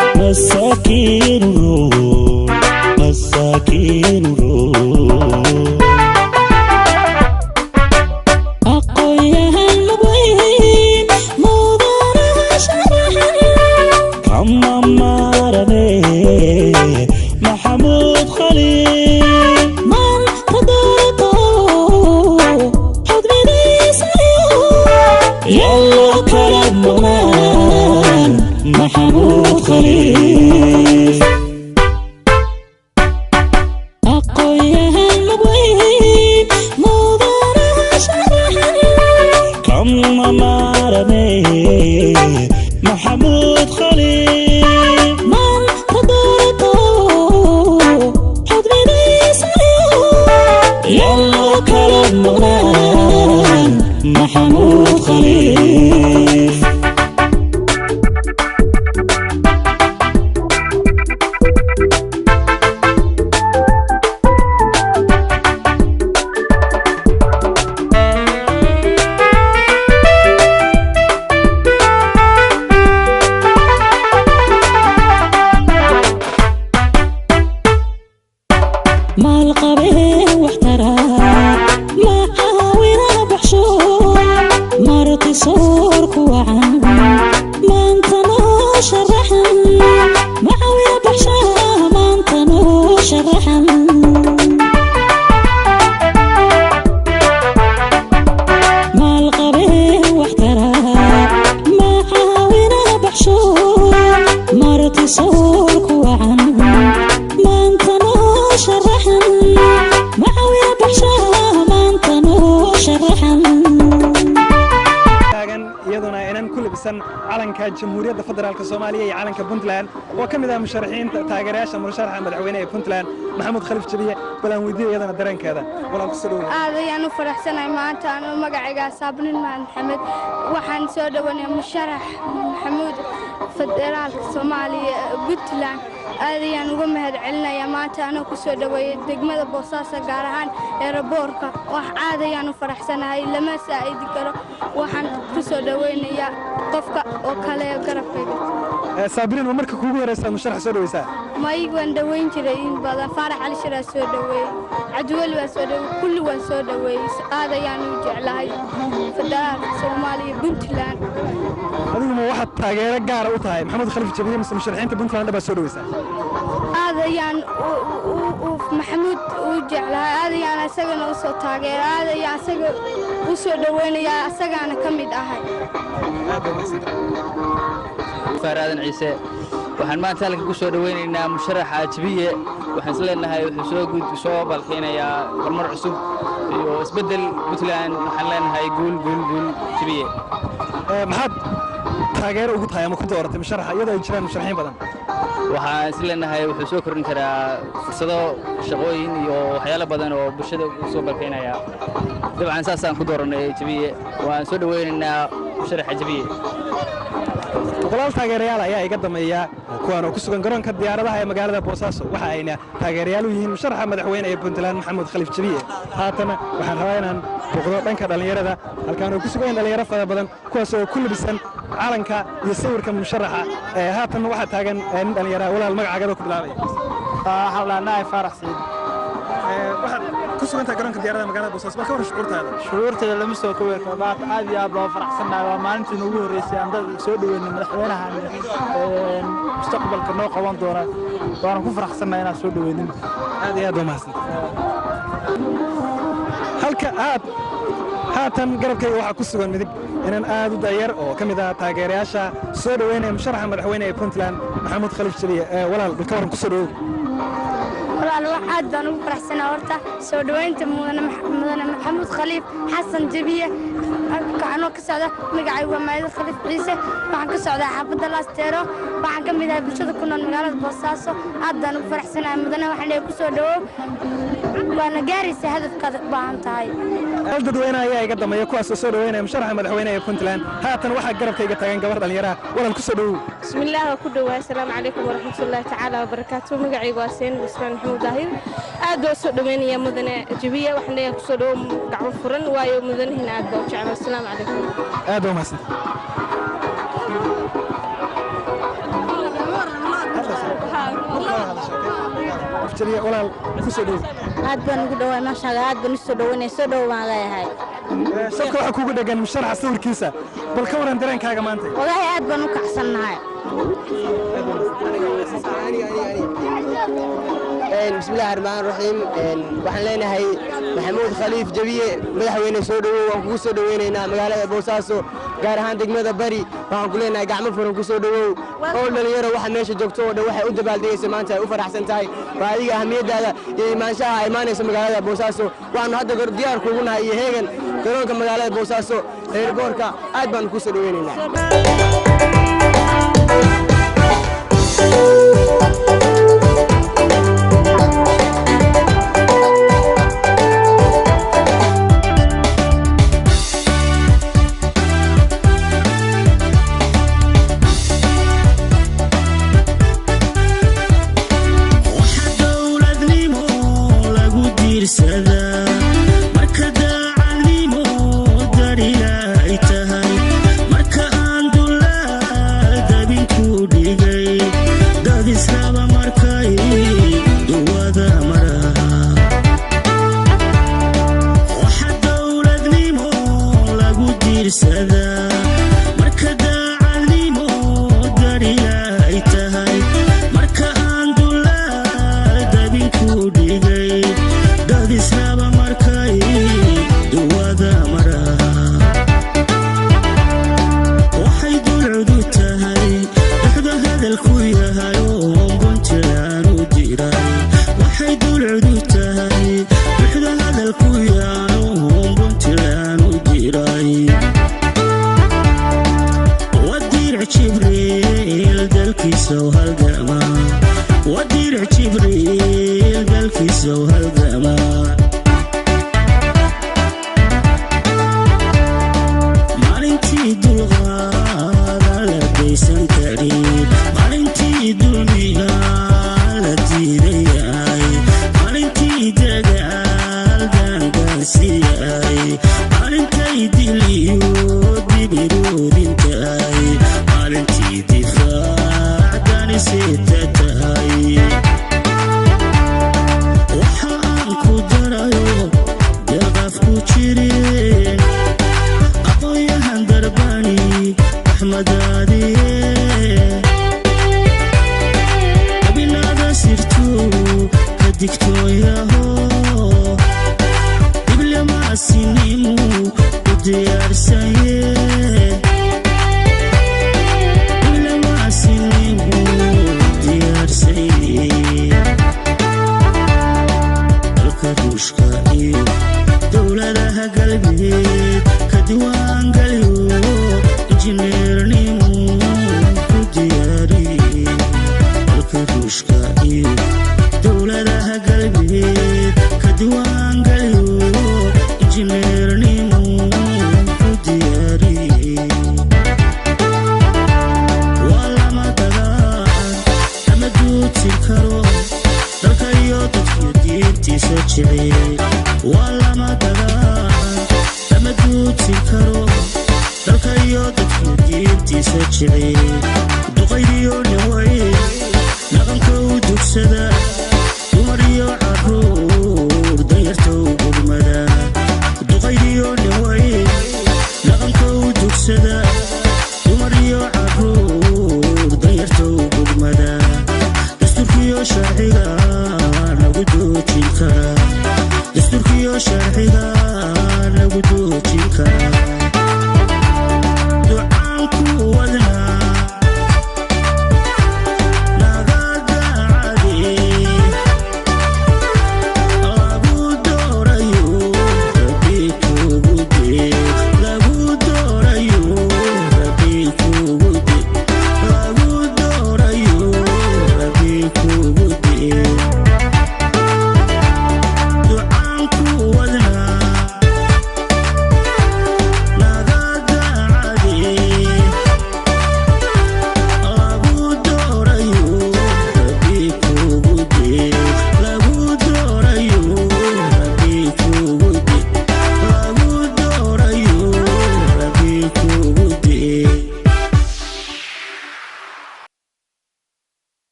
مساكين masaakiin aqoonyahan laweyn mudanaha sharaxan kama marane maxamuud khaliif man tadooto xudnidiisa yalla kala muqnaan maxamuud khaliif aqoonyahan laweyn mudanaha sharaxan kama marane maxamuud khaliif man tadooto xudnidiisa yalla kala muqnaan maxamuud khaliif maal qabeen waxtara macaawina baxsho marti soor ku wacan maanta noo sharaxan macaawina baxsha maanta noo sharaxan maal qabeen waxtara macaawina baxsho marti soor ku wacan maanta noo sharaxan macaawina baxsha maanta noo sharaxan iyaduna inaan ku labisan calanka jamhuuriyadda federaalka Soomaaliya iyo calanka Puntland oo kamid ah musharaxiinta taageerayaasha murashaxa madaxweynaha ee Puntland Maxamuud Khaliif Jabiye balan weydiiyay iyadana dareenkeeda walaan ku soo dhawahay aad ayaan u faraxsanahay maanta anoo magacayga Saabnin Maxamed waxaan soo dhawaanay musharax Maxamuud federaalka Soomaaliya Puntland aad ayaan uga mahadcelinayaa maanta anoo ku soo dhaweeyay degmada Boosaaso gaar ahaan aeroboorka wax aad ayaan u faraxsanahay lama saacidi karo waxaan ku soo dhaweynayaa qofka oo kale garabkayga Saabrin marka kuugu horeysay musharax soo dhaweysaa may waan dhaweyn jiray in badan Faarax Ali Shira soo dhaweeyay Cabdiwali waa soo dhaweeyay kulli waan soo dhaweeyay aad ayaan u jeclahay federaalka Soomaaliya Puntland adigu ma waxaad taageero gaar ah u tahay Maxamuud Khaliif Jabiye mise musharaxiinta Puntland baa soo dhaweysaa aad ayaan Maxamuud u jeclahay aad ayaan asagana u soo taageeray aad ayaan asaga u soo dhaweynayaa asagana kamid ahay Faraadan Ciise waxaan maanta halka ku soo dhaweynaynaa musharaxa Jabiye waxaan isleenahay wuxuu soo balqeynayaa horumar cusub iyo isbedel Puntland waxaan leenahay guul Jabiye maxaad taageero ugu tahay ama ku dooratay musharaxa iyadoo ay jiraan musharaxiin badan waxaan isleenahay wuxuu soo korin karaa fursado shaqooyin iyo waxyaalo badan oo bulshada u soo balqeynaya dabcan saasaan ku dooranay Jabiye waan soo dhaweynaynaa musharaxa Jabiye boqolaal taageerayaal ayaa iga dameeya kuwaan oo ku sugan garoonka diyaaradaha ee magaalada Boosaaso waxa ayna taageerayaal u yihiin musharaxa madaxweynaha ee Puntland Maxamuud Khaliif Jabiye haatan waxaan rabaa inaan boqdo dhanka dhalinyarada halkaan oo ku sugan dhalinyaro fara badan kuwaas oo ku labisan calanka iyo sawirka musharaxa haatan waxa taagan nin dhalinyaro walaal magacaaga ku bilaabay حولنا فرح سيد waxaad ku sugan tahay garoonka diyaaradaha magaalada Boosaaso ka war shucuurtaada shucuurteeda lama soo koobi karo baad aad iyo aad loo faraxsanahay waa maalintii ugu horeysay aan dad soo dhaweynay madaxweynaha mustaqbalka noo qaban doona waan ku faraxsanahay inaan soo dhaweynin aad iyo aad u mahadsantahay halka aad haatan garabkayga waxaa ku sugan midig inaan aad u dayar oo kamid ah taageerayaasha soo dhaweynaya musharaxa madaxweynaha ee Puntland Maxamuud Khaliif Jabiye walaal ka waran ku soo dhawow walaal waxaad baan ugu faraxsanahay horta soo dhaweynta mudane Maxamuud Khaliif Xasan Jabiye kaanoo ka socda magacaygu waa Maayid Khaliif Ciise waxaan ka socdaa xaafadda Laasteero waxaan ka mid ahay bulshada ku nool magaalada Boosaaso aad baan ugu faraxsanahay mudane waxaan ku soo dhawow waana gaaraysaa hadafkaad u baahan tahay dadweynaha ayaa iga dameeya kuwaas oo soo dhaweynaya musharaxa madaxweynaha ee Puntland haatan waxa garabkayga taagan gabar dhalinyaro walaal ku soo dhawow bismillaah ku dhawaad assalaamu calaykum waraxmatullaahi tacaala wabarakaatuh magacaygu waa Seen Usmaan Maxamuud Daahir aad oo soo dhaweynaya mudane Jabiye waxaan leeyahay ku soo dhawow gacmo furan waayo mudanihina aad baa u jecel assalaamu calaykum aad oo mahadsan afjariye walaal ku soo dhow aad baan ugu dhawaay maasha Allah aad baan u soo dhawaynay soo dhow baan leeyahay safka waxa kugu dhagan musharaxa sawirkiisa bal ka waran dareenkaaga maanta walahi aad baan u kacsanahay بسم الله الرحمن الرحيم waxaan leenahay maxamuud khaliif jabiye madaxweyne soo dhawow waan kugu soo dhaweynaynaa magaalada boosaaso gaar ahaan degmada bari waxaan ku leenahay gacmo furan ku soo dhawow oo dhalinyaro waxa meesha joogto oo dhan waxay u dabaaldegaysaa maanta ay u faraxsan tahay waa adiga ahmiyadaada iyo imaanshaha ay imaanayso magaalada boosaaso waxaanu hadda diyaar kuugu nahay iyo heegan garoonka magaalada boosaaso eerboorka aad baan ku soo dhaweynaynaa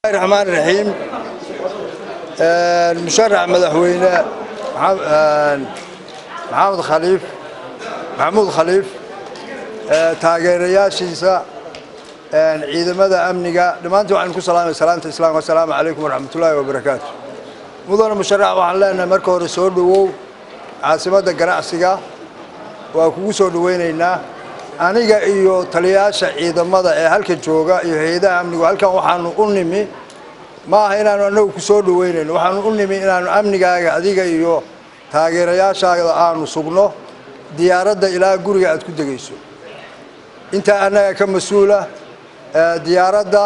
الرحمن الرحيم المشرع مدحوينه محمود خليف taageerayaashiisa ciidamada amniga dhamaantii waxaan ku salaamay salaanta islaamka assalaamu calaykum waraxmatullaahi wabarakaatu mudane musharax waxaan leenahay marka hore soo dhawow caasimada ganacsiga waa kugu soo dhaweynaynaa aniga iyo taliyaasha ciidamada ee halka jooga iyo hay'adaha amniga halkan waxaanu u nimi ma aha inaanu anagu ku soo dhaweynayno waxaanu u nimi inaanu amnigaaga adiga iyo taageerayaashaaga aanu sugno diyaaradda ilaa guriga aad ku degayso inta anaga ka mas'uula diyaaradda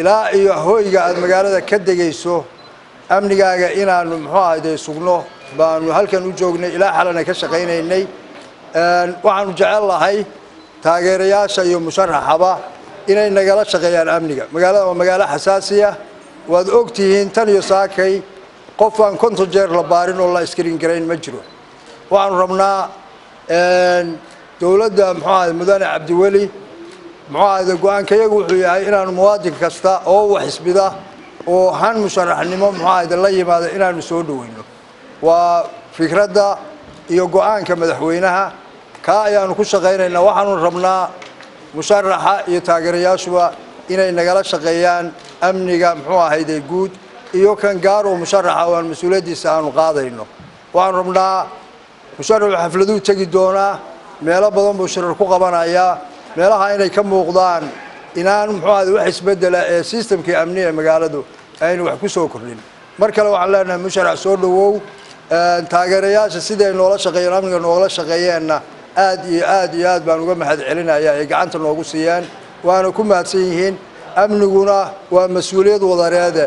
ilaa iyo hooyga aad magaalada ka degayso amnigaaga inaanu muxuu ahayd sugno baanu halkan u joognay ilaa xalana ka shaqaynaynay waxaanu jecel lahay taageerayaasha iyo musharaxaba inay nagala shaqeeyaan amniga magaalada waa magaalo xasaasiya waad ogtihiin tan iyo saakay qof aan konton jeer la baarin oo la iskariin garayn ma jiro waxaanu rabnaa dowladda muxuu ahayd mudane cabdiweli muxuu ahayd go'aankayagu wuxuu yahay inaanu muwaadin kasta oo wax xisbida oo han musharaxnimo muxuu ahayd la yimaado inaanu soo dhaweyno waa fikradda iyo go'aanka madaxweynaha ka ayaanu ku shaqaynaynaa waxaanu rabnaa musharaxa iyo taageerayaashuba inay nagala shaqeeyaan amniga muxuu ahayd guud iyo kan gaar oo musharaxa oo aan mas'uuliyadiisa aanu qaadayno waxaanu rabnaa musharaxu xafladuu tagi doonaa meelo badan buu shirar ku qabanayaa meelaha inay ka muuqdaan inaan muxuu ahayd wax isbedela ee systemkii amniga magaaladu aynu wax ku soo kordhin mar kale waxaan leenahay musharax soo dhawow taageerayaasha siday noola shaqeeyeen amniga noola shaqeeyeenna aad iyo aad baan uga mahad celinayaa ay gacanta noogu siiyeen waana ku mahadsan yihiin amniguna waa mas'uuliyad wadareed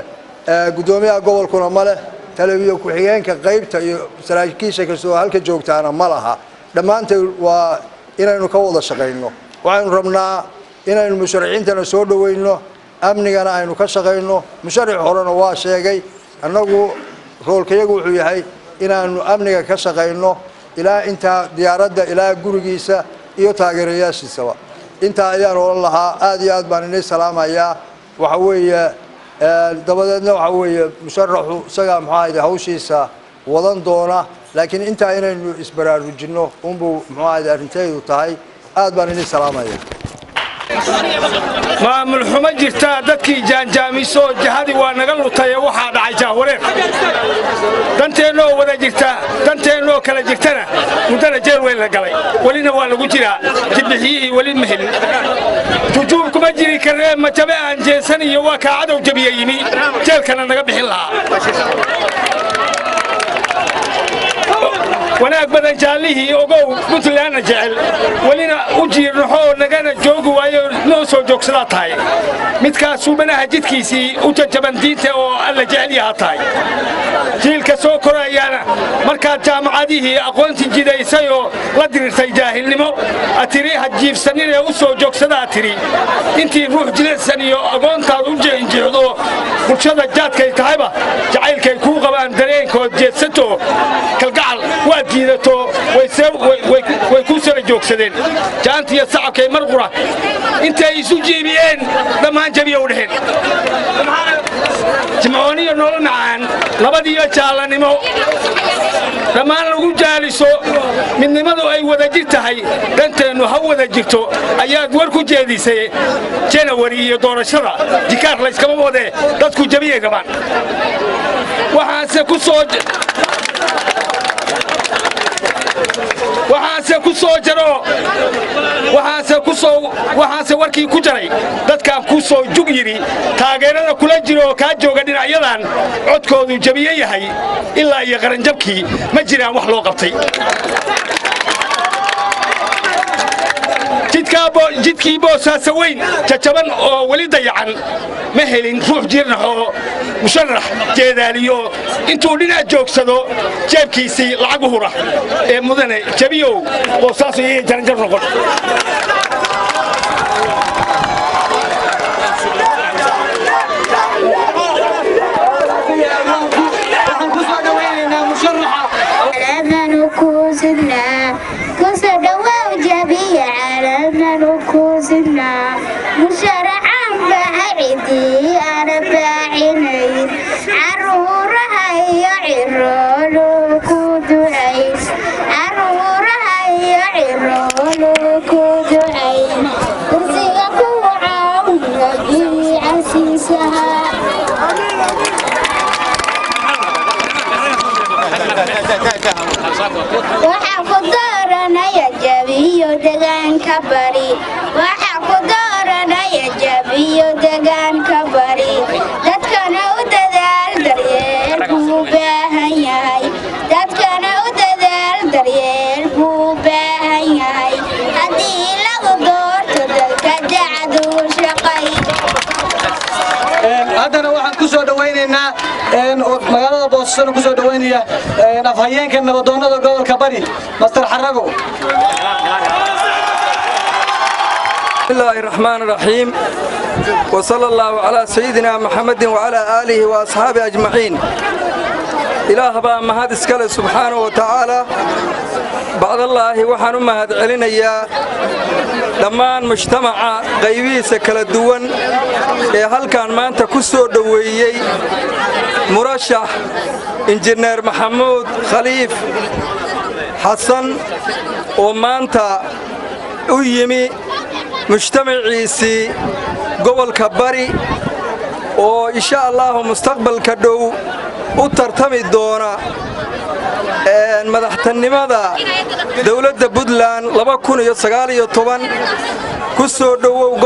gudoomiyaha gobolkuna ma leh taliya ku-xigeenka qaybta iyo saraakiisha kasoo halka joogtaana ma laha dhammaanteed waa inaynu ka wada shaqayno waxaynu rabnaa inaynu musharaxiintana soo dhaweyno amnigana aynu ka shaqayno musharax horena waa sheegay annagu roolkayagu wuxuu yahay inaanu amniga ka shaqayno ilaa intaa diyaaradda ilaa gurigiisa iyo taageerayaashiisaba intaa ayaan oran lahaa aad iyo aad baan inay salaamayaa waxa weeye dabadeedna waxa weeye musharaxu isaga muxuu ahayd hawshiisa wadan doona laakiin intaa inaynu isbaraarujinno unbuu muxuu ahayd arrinteedu tahay aad baan inay salaamayaa maamul xumo jirta dadkii jaanjaamiso jahadi waa naga lutay waxaa dhacay jahwareer danteennoo wada jirta danteennoo kala jirtana muddana jeel weyn la galay welina waa lagu jiraa jibixiyihii weli ma helin jujuub kuma jiri karnee majabe aan jeensan iyo waa kaa cadow jabiya yimi jeelkana naga bixin lahaa wanaag badan jaallihii ogow puntlandna jecel welina u jiirnaxoo nagana joogi waayo noo soo joogsadaa tahay midkaas suubanaha jidkiisii u jajaban diinta oo alla jecel yaha tahay jiilka soo korayaana markaad jaamacadihii aqoontii jidaysayoo la dirirtay jaahilnimo atiri ha jiifsanin ee u soo joogsadaa tiri intii ruux jilicsan iyo agoontaad u jeexinjeexdo bulshada jaadkay tahayba jacaylkay kuu qabaan dareenkood jeedsato kalgacal waad jiidato way kuu sara joogsadeen jaantiiyo sacabkay mar qura intay isu jiibiyeen dhammaan jabiya u dheheen jimcooniyo nolol macaan nabadiyo jaallanimo dhammaan lagu jaaliso midnimadu ay wada jir tahay dhanteennu ha wada jirto ayaad war ku jeedisay janawari iyo doorashada jikaar layskama wadee dadku jabiyay rabaan waxaanse waxaanse warkii ku jaray dadkaan ku soo jug yidhi taageerada kula jiro oo kaa jooga dhinacyadan codkoodu jabiye yahay ilaa iyo qaranjabkii ma jiraan wax loo qabtay jidkii boosaasa weyn jajaban oo weli dayacan ma helin ruux jirnaxoo musharax jeedaaliyo intuu dhinac joogsado jeebkiisii lacag u hura ee mudane jabiyow boosaaso iyo jaranjar noqon مشرعا بعيدي أنا geesaha waxaan ku dooranaya jabiyo deegaanka bari waxaan ku dooranaya jabiyo deegaanka bari dadkana u dadaal daryeel buu u baahan yahay dadkana u dadaal daryeel buu u baahan yahay haddii lagu doorto dalka dacdu shaqay haddana waxaan ku soo dhawaynaynaa magaalada boosasana ku soo dhawaynaya afhayeenka nabadoonnada gobolka bari master xarago bismillaahi الرحمن الرحيم وصلى الله على سيدنا محمد وعلى آله وأصحابه أجمعين إله با مهد اسكاله سبحانه وتعالى بعد الله وحن مهد علينا يا dhammaan mujtamaca qaybihiisa kala duwan ee halkan maanta ku soo dhoweeyey murashax injineer maxamuud khaliif xasan oo maanta u yimi mujtamaciisii gobolka bari oo insha allahu mustaqbalka dhow u tartami doona madaxtinimada dowladda Puntland 2019 ku soo dhowow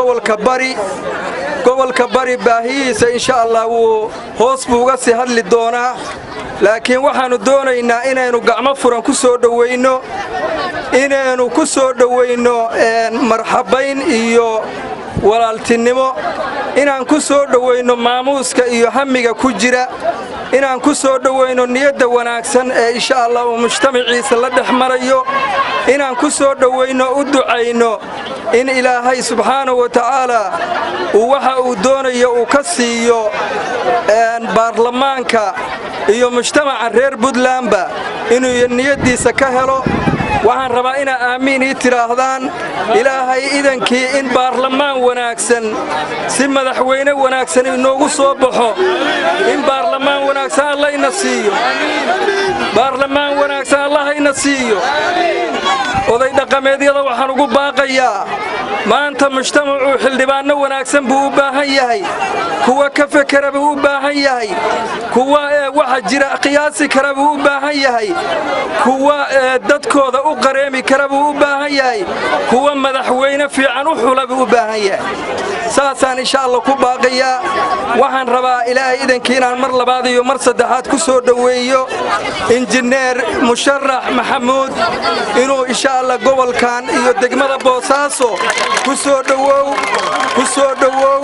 gobolka bari baahiyiisa insha Allah wuu hoos buu uga sii hadli doonaa laakiin waxaanu doonaynaa inaynu gacmo furan ku soo dhaweyno inaynu ku soo dhaweyno marxabayn iyo walaaltinimo inaan ku soo dhaweyno maamuuska iyo hamiga ku jira inaan ku soo dhaweyno niyadda wanaagsan ee insha Allah uu mujtamaciisa la dhaxmarayo inaan ku soo dhaweyno u ducayno in ilaahay subxaanahu wa ta'ala uu waxa uu doonayo uu ka siiyo baarlamaanka iyo mujtamaca reer Puntlandba inuu niyadiisa ka helo waxaan rabaa inaa aamiin ii tiraahdaan ilaahay idankii in baarlamaan wanaagsan si madaxweyne wanaagsan inoogu soo baxo in baarlamaan wanaagsan Allah ina siiyo baarlamaan wanaagsan Allah ina siiyo oday dhaqameedyada waxaan ugu baaqayaa maanta mujtamacu xildhibaano wanaagsan buu u baahan yahay kuwa ka fakara buu u baahan yahay kuwa waxa jira qiyaasi kara buu u baahan yahay kuwa dadkooda u qareemi kara buu u baahan yahay kuwa madaxweyne fiican u xula buu u baahan yahay saasaan insha Allah ku baaqayaa waxaan rabaa ilaahay idankii inaan mar labaad iyo mar saddexaad ku soo dhaweeyo injineer musharax maxamuud inuu insha Allah gobolkan iyo degmada Boosaaso ku soo dhawow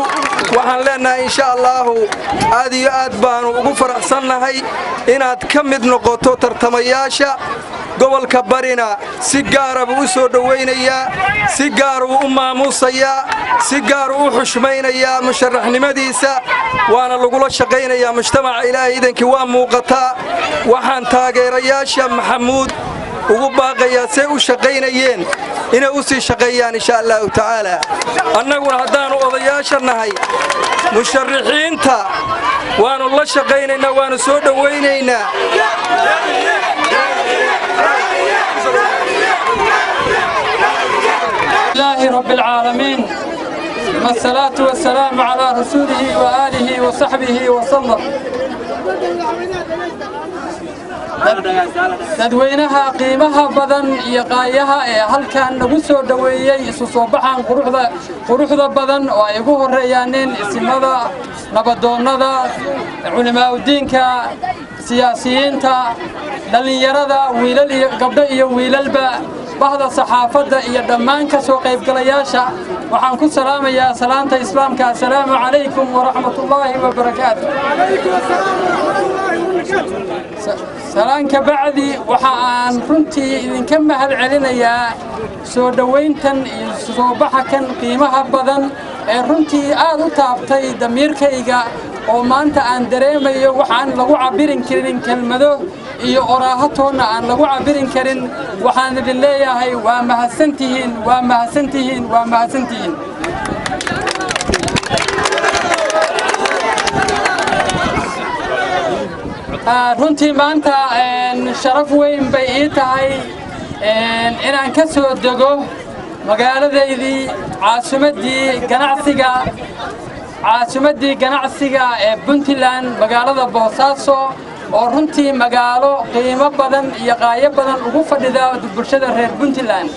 waxaan leenahay insha Allah aad iyo aad baan ugu faraxsanahay inaad ka mid noqoto tartamayaasha gobolka barina si gaar ah u soo dhaweynayaa si gaar ah u maamuusayaa si gaar ah u xushmaynayaa musharaxnimadiisa waana lagu la shaqeynayaa mujtamaca ilaahay idankii waa muuqataa waxaan taageerayaasha maxamuud ugu baaqayaa say u shaqeynayeen inay u sii shaqeeyaan insha Allah ta'ala annaguna haddaanu odayaasha nahay musharaxiinta waanu la shaqeynaynaa waanu soo dhaweynaynaa الله رب العالمين والصلاة والسلام على رسوله وآله وصحبه وسلم dadweynaha qiimaha badan iyo qaayaha ee halkan nagu soo dhaweeyay isu soo baxan quruxda badan oo ay ugu horeeyaan isimada nabadoonnada culimaa diinka siyaasiyiinta dhalinyarada wiilal iyo gabdho iyo wiilalba bahda saxaafadda iyo dhammaan ka soo qaybgalayaasha waxaan ku salaamayaa salaanta islaamka assalaamu calaykum wa rahmatullaahi wa barakaatuh salaanka bacdi waxa aan runtii idinka mahad celinayaa soo dhaweyntan iyo soo baxakan qiimaha badan ee runtii aad u taabtay damiirkayga oo maanta aan dareemayo waxaan lagu cabirin karin kelmado iyo oraahatoona aan lagu cabirin karin waxaan idin leeyahay waa mahadsantihiin waa mahadsantihiin waa mahadsantihiin runtii maanta sharaf weyn bay ii tahay inaan ka soo dego magaaladaydii caasimaddii ganacsiga caasimaddii ganacsiga ee Puntland magaalada Boosaaso oo runtii magaalo qiimo badan iyo qaayo badan ugu fadhida bulshada reer Puntland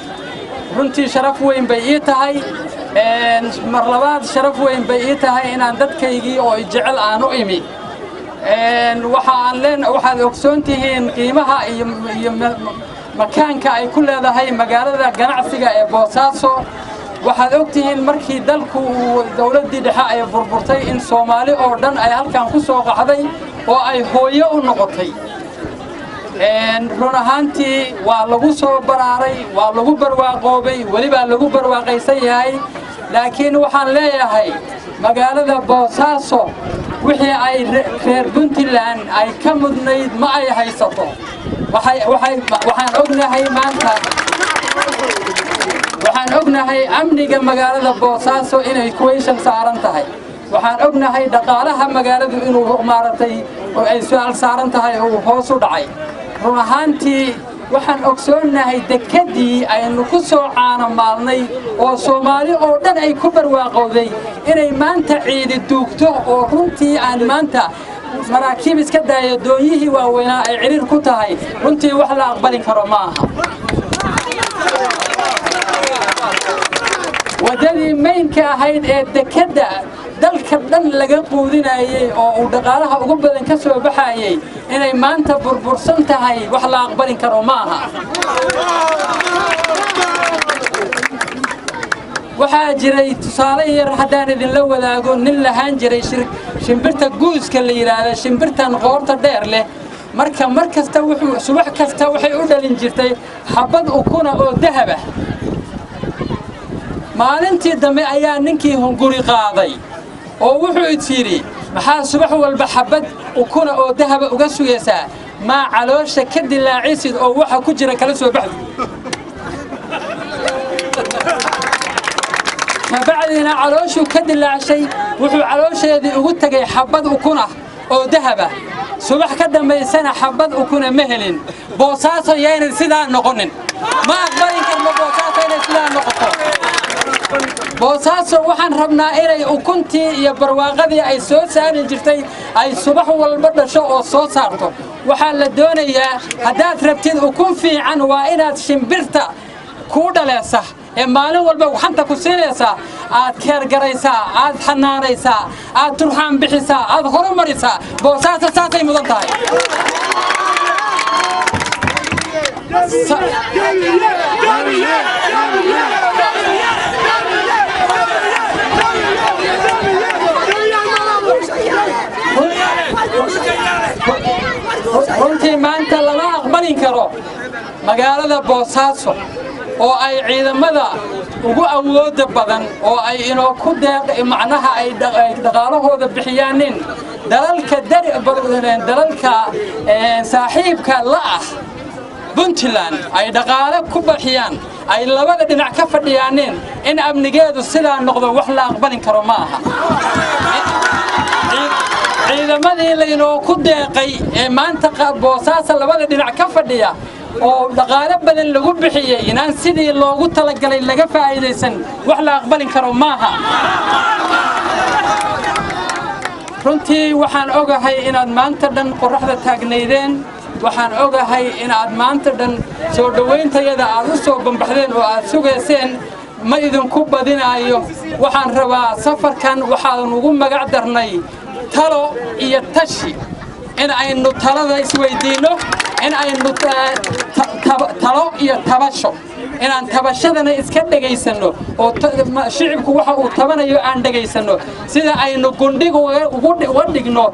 runtii sharaf weyn bay ii tahay mar labaad sharaf weyn bay ii tahay inaan dadkaygii oo jecel aan u imi waxaad ogsoon tihiin qiimaha iyo makaanka ay ku leedahay magaalada ganacsiga ee Boosaaso waxaad ogtihiin markii dalku dawladdii dhexe ay burburtay in Soomaali oo dhan ay halkan ku soo qaxday oo ay hooyo u noqotay run ahaantii waa lagu soo baraaray waa lagu barwaaqoobay weliba lagu barwaaqaysan yahay laakiin waxaan leeyahay magaalada Boosaaso wixii ay reer Puntland ay ka mudnayd ma ay haysato waxaan ognahay maanta waxaan ognahay amniga magaalada Boosaaso inay question saaran tahay waxaan ognahay dhaqaalaha magaaladu inuu maaratay oo ay su'aal saaran tahay oo hoos u dhacay run ahaantii waxaan ogsoonahay dekadii aynu ku soo caanamaalnay oo Soomaali oo dhan ay ku barwaaqowday inay maanta ciidi duugto oo runtii aan maanta maraakiib iska daayo doonyihii waaweynaa ay ciriir ku tahay runtii wax la aqbalin karo ma aha wadadii maynka ahayd ee dekada dalka dhan laga quudinayay oo uu dhaqaalaha ugu badan ka soo baxayay inay maanta burbursan tahay wax la aqbalin karo ma aha waxaa jiray tusaale yar haddaan idinla wadaago nin lahaan jiray shimbirta guuska la yiraahdo shimbirtan qoorta dheer leh markasta wuxuu subax kasta waxay u dhalin jirtay xabad ukuna oo dahab ah maalintii dambe ayaa ninkii hunguri qaaday oo wuxuu yiri maxaa subax walba xabad ukuna oo dahab uga sugaysaa ma caloosha ka dilaacisid oo waxa ku jira kala soo baxdo بعدين علوشو كدلا شيء وحو علوش هذه وقتك حبض وكنا أو ذهبة صبح كده ما يسنا حبض وكنا مهلين بوساسة يعني سيدا نقنن ما أقبل كلمة بوساسة يعني سيدا نقطة بوساسة وحن ربنا إلي وكنتي يا برواقدي أي صوت سان جرتي أي صبح والبرد شو أو صوت صارته وحال الدنيا هدات ربتين وكن في عن وإنات شمبرتا كودا لا صح maalin walba waxanta ku siinaysaa aad keer garaysaa aad xanaanaysaa aad turxaan bixisaa aad horumarisaa Boosaaso saasay mudan tahay runtii maanta lama aqbalin karo magaalada Boosaaso oo ay ciidamada ugu awooda badan oo ay inoo ku deeq macnaha ay dhaqaalahooda bixiyaanin dalalka dalalka saaxiibka la ah Puntland ay dhaqaale ku bixiyaan ay labada dhinac ka fadhiyaanin in amnigeedu sidaa noqdo wax la aqbalin karo ma aha ciidamadii la inoo ku deeqay ee maanta Boosaaso labada dhinac ka fadhiya oo dhaqaale badan lagu bixiyay inaan sidii loogu talagalay laga faa'iideysan wax la aqbalin karo ma aha runtii waxaan ogahay inaad maanta dhan qorraxda taagnaydeen waxaan ogahay inaad maanta dhan soo dhaweynteeda aad u soo bambaxdeen oo aad sugayseen ma idinku badinaayo waxaan rabaa safarkan waxaan ugu magac darnay talo iyo tashi in aynu talada isweydiino in aynu talo iyo tabasho inaan tabashadana iska dhageysano oo shicibku waxa uu tabanayo aan dhageysano sida aynu gundhiga uga dhigno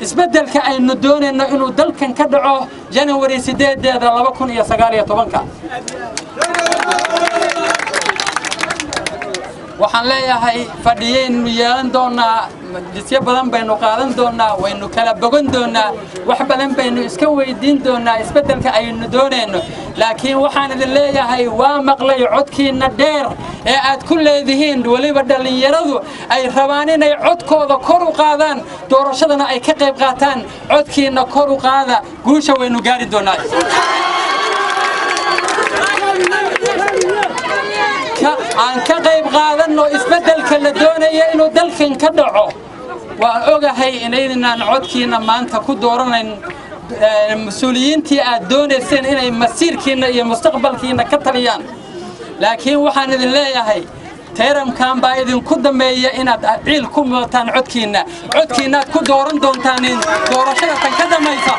isbedelka aynu doonayno inuu dalkan ka dhaco January 8 2019 waxaan leeyahay fadhiyeen yeelan doonaa disya badan baynu qaadan doonaa waynu kala bogan doonaa wax badan baynu iska weydiin doonaa isbedelka aynu doonayno laakiin waxaan idin leeyahay waa maqlay codkiina dheer ee aad ku leedihiin waliba dhalinyaradu ay rabaan inay codkooda kor u qaadaan doorashadana ay ka qayb qaataan codkiina kor u qaada guusha waynu gaari doonaa aan ka qayb qaadanno isbeddelka la doonaya inuu dalkan ka dhaco waan ogahay inaydinaan codkiinna maanta ku dooranayn mas-uuliyiintii aad doonayseen inay masiirkiinna iyo mustaqbalkiinna ka taliyaan laakiin waxaan idin leeyahay teeramkan baa idinku dambeeya inaad ciil ku mudataan codkiinnaad ku dooran doontaan doorashada tan ka dambaysa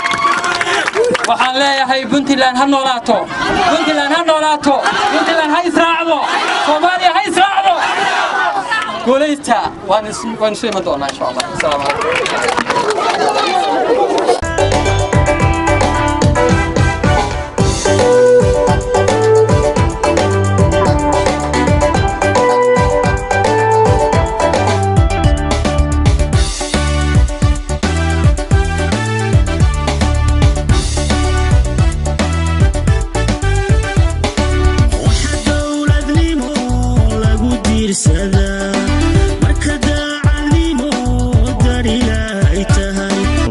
waxaan leeyahay puntland ha noolaato puntland ha israacdo soomaaliya ha israacdo guulaysta waan isu iman doonaa insha allah asalaamu calaykum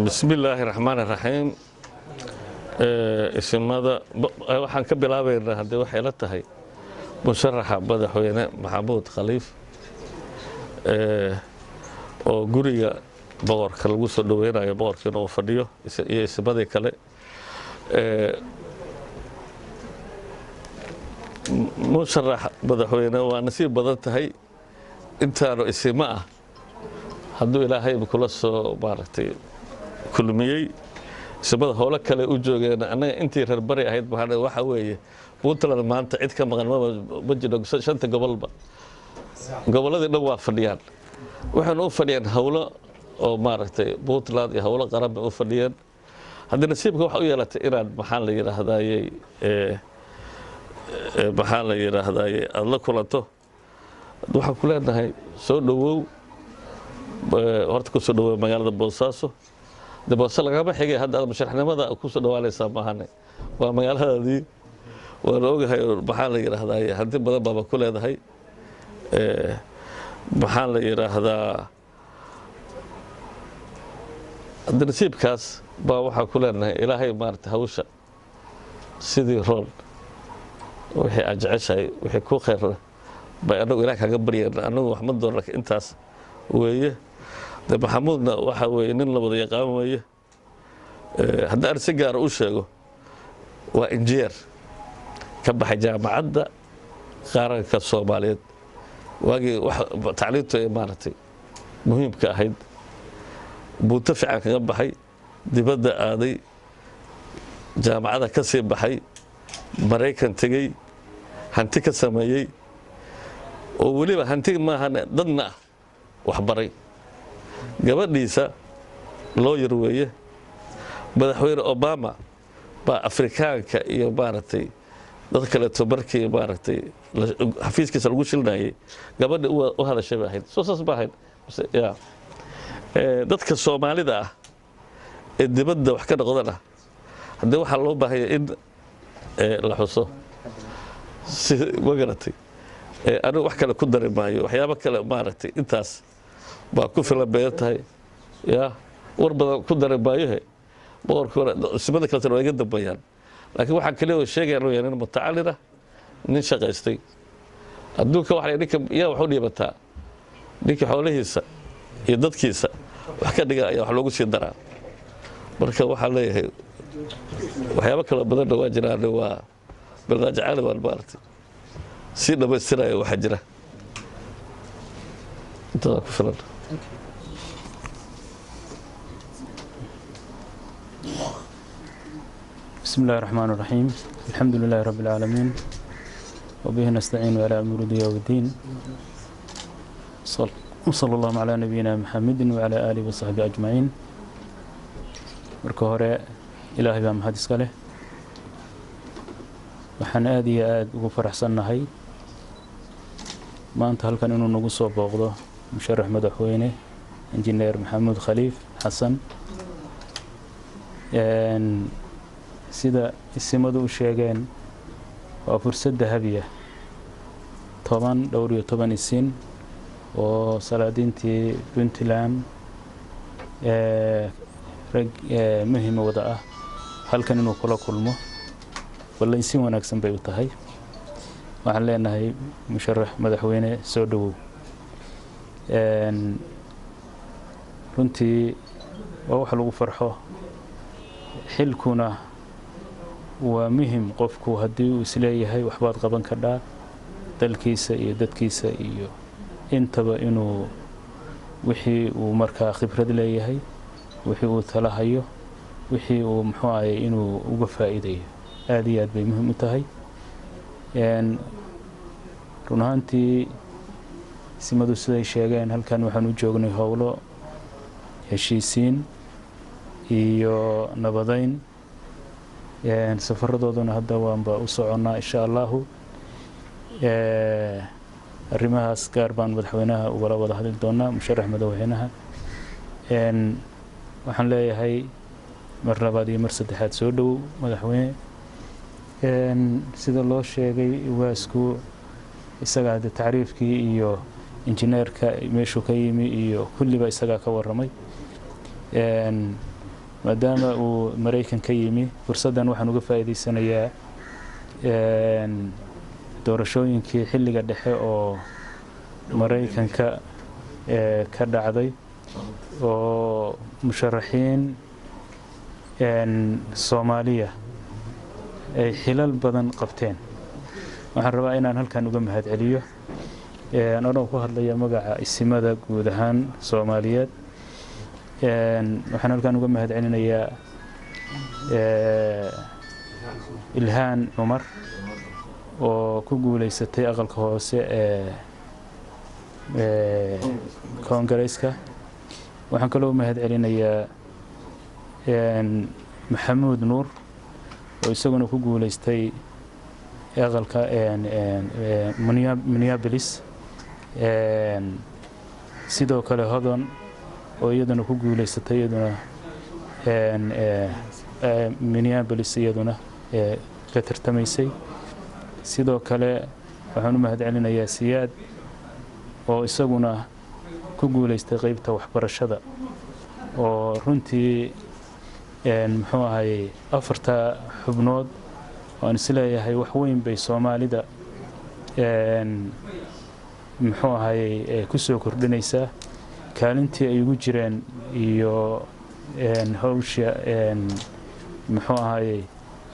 بسم الله الرحمن الرحيم اسمada waxaan ka bilaabaynaa hadii waxay la tahay musharaxa madaxweyne maxamuud khaliif oo guriga boqorka lagu soo dhaweynayo boqorkiina uu fadhiyo iyo ismadii kale musharax madaxweyne waa nasiib badan tahay intaanu isima ah hadduu ilaahay kula soo maaragtay kulmiyey ismada howlo kale u joogeen annaga intii reer bari ahayd waxa weeye puntland maanta cid ka maqan ma jiro shanta gobolba gobolladii dhan waa fadhiyaan waxayna u fadhiyaan howlo oo maaragtay puntland iyo howlo qaran bay u fadhiyeen haddii nasiibka waxa u yeelatay inaad maxaan la yidhaahdaaye aada la kulanto waxaan ku leenahay soo dhowow horta ku soo dhowow magaalada boosaaso de boose lagama xigay hadda aad musharaxnimada ku soo dhawaanaysaa maahane waa magaaladaadii waana ogahay maxaan la yidhaahdaa hanti badan baaba ku leedahay maxaan la yidhaahdaa hadda nasiibkaas baa waxaan ku leenahay ilaahay maarata hawsha sidii roon wixii aad jeceshahay wixii ku khayrna bay annagu ilaah kaga baryeen annagu wax ma doon laakiin intaas weeye de maxamuudna waxa weeye nin la wada yaqaan weeye haddii aan si gaara u sheego waa injineer ka baxay jaamacadda qaranka soomaaliyeed waagii tacliintu ee maaragtay muhiimka ahayd buuto fiican kaga baxay dibadda aaday jaamacada ka sii baxay maraykan tegey hanti ka sameeyey oo weliba hanti maahan dadna ah waxbaray gabadhiisa looyar weeye madaxweyne obama baa afrikaanka iyo maaragtay dad kaleeto markii maaragtay xafiiskiisa lagu shilnayay gabadhi u hadashay ba ahayd soo saas ba ahayd dadka soomaalida ah ee dibadda wax ka noqdana haddii waxaa loo baahaya in la xuso si magaratay anigu wax kale ku dari maayo waxyaabo kale maaragtay intaas baa ku filan beer tahay ya war badan ku dari maayohe boqorkooda ismada kaleetana waa iga dambeeyaan laakiin waxaan kaliya oo sheegayaan inuu yahay nin mutacalin ah nin shaqaystay adduunka waxa ninka yaa wax u dhiibataa ninka xoolihiisa iyo dadkiisa wax ka dhiga ayaa wax loogu sii daraa marka waxaan leeyahay waxyaabo kale badanna waa jiraan waa baldaajacali waan maaragtay si dhammaystiraya waxaa jira intadaa ku filan بسم الله الرحمن الرحيم الحمد لله رب العالمين وبه نستعين على أمور الدنيا والدين وصلى الله على نبينا محمد وعلى آله وصحبه أجمعين marka hore ilaahay baa mahad iska leh waxaan aad iyo aad ugu faraxsannahay maanta halkan inuu nagu soo booqdo musharax madaxweyne injineer maxamuud khaliif xasan sida isimadu u sheegeen waa fursad dahabiya dhowr iyo toban isin oo salaadiintii puntland rag muhiim wada ah halkan inuu kula kulmo walla isin wanaagsan bay u tahay waxaan leenahay musharax madaxweyne soo dhawow runtii waa wax lagu farxo xilkuna waa muhim qofku haddii uu isleeyahay waxbaad qaban kadhaa dalkiisa iyo dadkiisa iyo intaba inuu wixii uu markaa khibrad leeyahay wixii uu tala hayo wixii uu muxuu ahaye inuu uga faa'iidayo aad iyo aad bay muhiim u tahay run ahaantii simadu siday sheegeen halkan waxaan u joognay howlo heshiisiin iyo nabadayn safaradooduna hadda waanba u soconnaa insha allahu arrimahaas gaar baan madaxweynaha ugala wada hadli doonaa musharax madaxweynaha waxaan leeyahay mar labaad iyo mar saddexaad soo dhowow madaxweyne sida loo sheegay waasku isagaa de tacriifkii iyo injineerka meeshuu ka yimi iyo kulliba isagaa ka warramay maadaama uu maraykan ka yimi fursaddan waxaan uga faa'iidaysanayaa doorashooyinkii xilliga dhexe oo maraykanka ka dhacday oo musharaxiin soomaaliya ay xilal badan qabteen waxaan rabaa inaan halkan uga mahad celiyo anoo ku hadlaya magaca isimada guud ahaan soomaaliyeed waxaan halkan uga mahad celinayaa ilhaan cumar oo ku guulaysatay aqalka hoose ee koongareeska waxaan kaloo mahad celinayaa maxamuud nuur oo isaguna ku guulaystay aqalka minneapolis sidoo kale hodon oo iyaduna ku guulaysatay iyaduna minneapolis iyaduna ka tartamaysay sidoo kale waxaan u mahad celinayaa siyaad oo isaguna ku guulaystay qaybta waxbarashada oo runtii muxuu ahaye afarta xubnood waan isleeyahay wax weyn bay soomaalida muxuu ahaye ku soo kordhinaysaa kaalintii ay ugu jireen iyo hawsha muxuu ahaye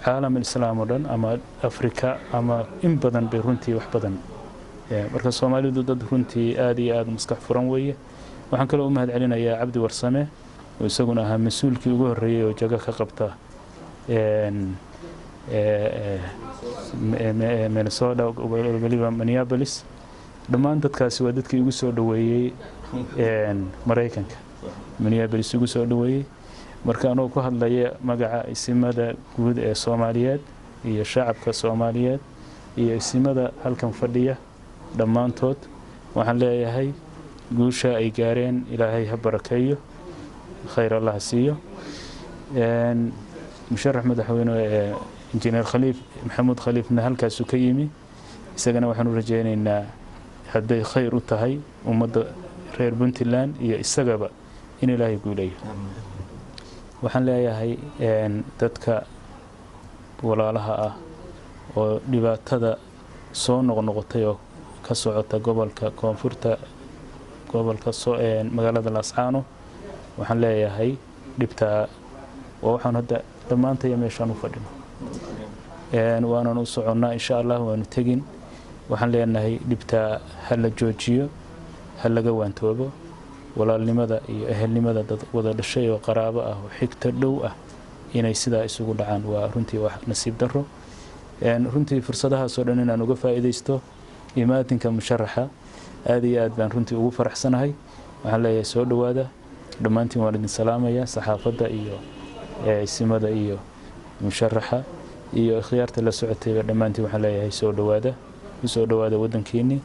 caalam islaam oo dhan ama afrika ama in badan bay runtii wax badan marka soomaalidu dad runtii aad iyo aad maskax furan weeye waxaan kaloo u mahad celinayaa cabdi warsame oo isaguna ahaa mas-uulkii ugu horreeyey oo jago ka qabta minnesota weliba minneapolis dhammaan dadkaasi waa dadkii igu soo dhoweeyey maraykanka minneapolis igu soo dhoweeyey marka anoo ku hadlaya magaca isimada guud ee soomaaliyeed iyo shacabka soomaaliyeed iyo isimada halkan fadhiya dhammaantood waxaan leeyahay guusha ay gaareen ilaahay ha barakeeyo khayr allah siiyo musharax madaxweyne injineer khaliif maxamuud khaliifna halkaasuu ka yimi isagana waxaan u rajaynaynaa hadday khayr u tahay ummadda reer puntland iyo isagaba in ilaahay guuleeyo waxaan leeyahay dadka walaalaha ah oo dhibaatada soo noqnoqotay oo ka socota gobolka koonfurta gobolka magaalada laascaano waxaan leeyahay dhibtaa waa waxaan hadda dhammaantaya meeshaan u fadhino waanan u soconnaa insha allah waanu tegin waxaan leenahay dhibtaa ha la joojiyo ha laga waantoobo walaalnimada iyo ehelnimada dad wada dhashay oo qaraabo ah oo xigta dhow ah inay sidaa isugu dhacaan waa runtii wax nasiib darro runtii fursadahaasoo dhan inaan uga faa'iidaysto imaatinka musharaxa aad iyo aad baan runtii ugu faraxsanahay waxaan leeyahay soo dhowaada dhammaantiin waan idin salaamaya saxaafadda iyo isimada iyo musharaxa iyo ikhtiyaarta la socotayba dhammaantiin waxaan leeyahay soo dhowaada ku soo dhowaada waddankeennii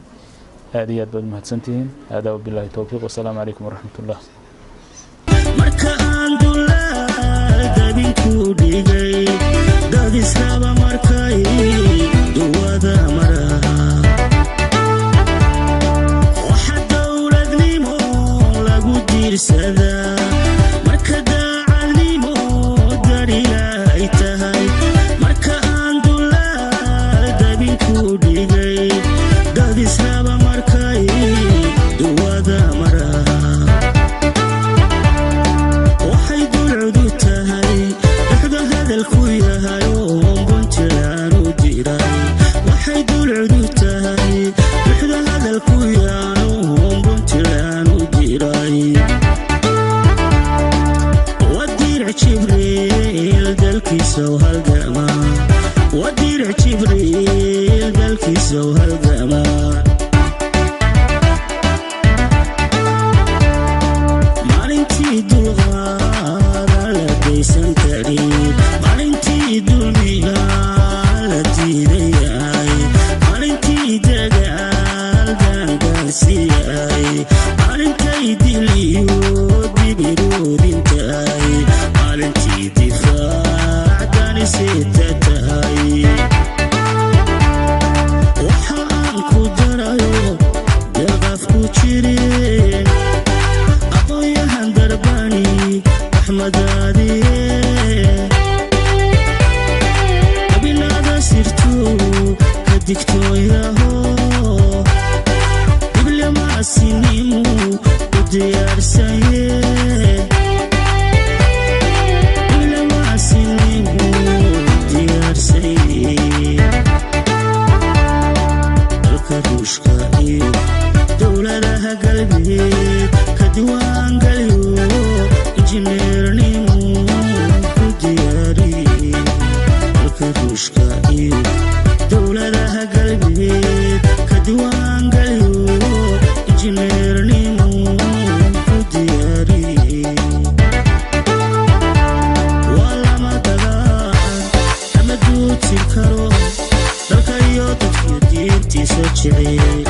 aad iyo aad baad mahadsantihiin haadaa wabilaahi towfiiq wasalaamu calaykum waraxmatullah marka aan dulaadabinku dhigay dad israaba markay duwada maraha waxa dowladnimo lagu diirsadaa marka daacadnimo darilay tahay marka aan dulaadabinku dhigay dalkiisa u halgama wadiric jibriil dalkiisa u halgama maalintii dulqaada la daysan karin maalintii dulmiga la diidayay maalintii dagaal gaangaarsiiyay maalintay diliyo dibiroodintay maalintii difaac danisita tahay waxa aan ku darayo deeqaf ku jirin aqoonyahan darbani axmadaadiye qabilaada sirtu ka digtooyaho diblemaasinimo u diyaarsanye diblemaasinimo u diyaarsanye dalka ruushka iyo dowladaha galbeed ka diwaangaliyo injineernimo ku diyaariye dalka ruushka iyo dowladaha galbeed ka diwaangaliyo injineernimo ku diyaariye waa lama dagaal ama duudsi karo dalka iyo dadkiyo diintiisa jecel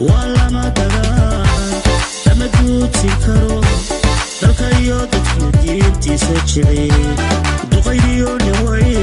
waa lama dagaal ama duudsi karo dalka iyo dadkiyo diintiisa jecel duqaydiyo niway